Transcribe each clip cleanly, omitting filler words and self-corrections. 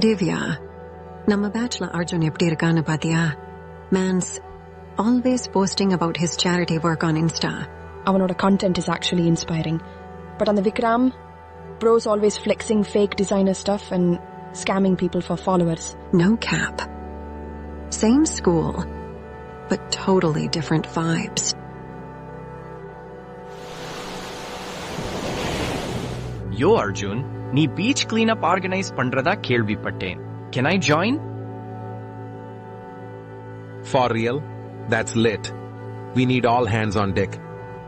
Divya, நம்ம பேட்ச்ல அர்ஜுன் எப்படி இருக்கான்னு பாத்தியா? Man's always posting about his charity work on Insta. அவனோட content is actually inspiring. But on the Vikram, bro's always flexing fake designer stuff and scamming people for followers. No cap. Same school, but totally different vibes. Yo Arjun, நீ beach cleanup organize பண்றதா கேள்விப்பட்டேன். Can I join? For real? That's lit. We need all hands on deck.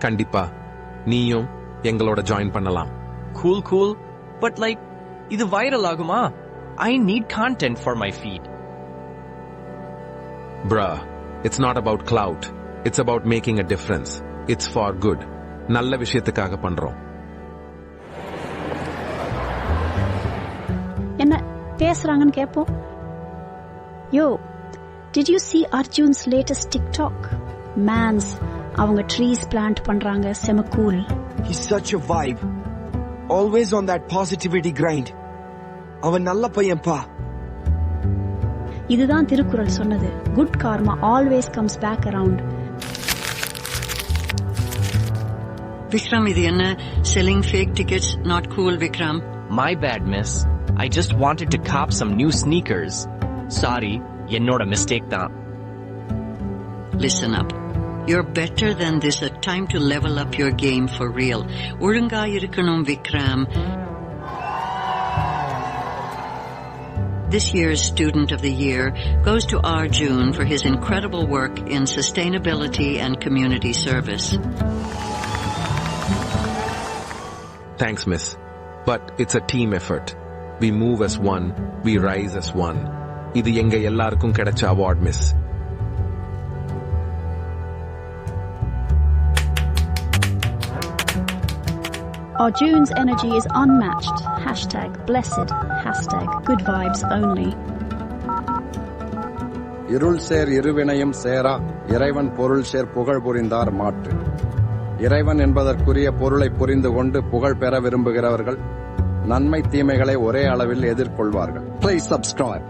கண்டிப்பா நீயும் எங்களோட join பண்ணலாம். Cool. But like, இது viral ஆகுமா? I need content for my feed. Bruh, it's not about clout. It's about making a difference. It's for good. நல்ல விஷயத்துக்காக பண்றோம். என்ன பேசுறாங்கன்னு கேப்போம். Yo, did you see Arjun's latest TikTok? Mans, அவங்க trees plant பண்றாங்க, செம cool. He's such a vibe. Always on that positivity grind. அவன் நல்ல பையன்பா. இதுதான் திருக்குறள் சொன்னது. Good karma always comes back around. Vikram, இது என்ன? Selling fake tickets, not cool, Vikram. My bad, miss. I just wanted to cop some new sneakers. Sorry, என்னோட mistake தான். Listen up. You're better than this. A time to level up your game for real. ஒழுங்கா இருக்கணும், Vikram. This year's Student of the Year goes to Arjun for his incredible work in sustainability and community service. Thanks, miss. But it's a team effort. We move as one, we rise as one. இது எங்க எல்லாருக்கும் கிடைச்ச award, miss. Arjun's energy is unmatched. #blessed. #good vibes only. இருள் சேர் இருவினையும் சேரா இறைவன் பொருள் சேர் புகழ் புரிந்தார் மாற்று. இறைவன் என்பதற்குரிய பொருளை புரிந்து கொண்டு புகழ் பெற விரும்புகிறவர்கள் நன்மை தீமைகளை ஒரே அளவில் எதிர்கொள்வார்கள். Please subscribe.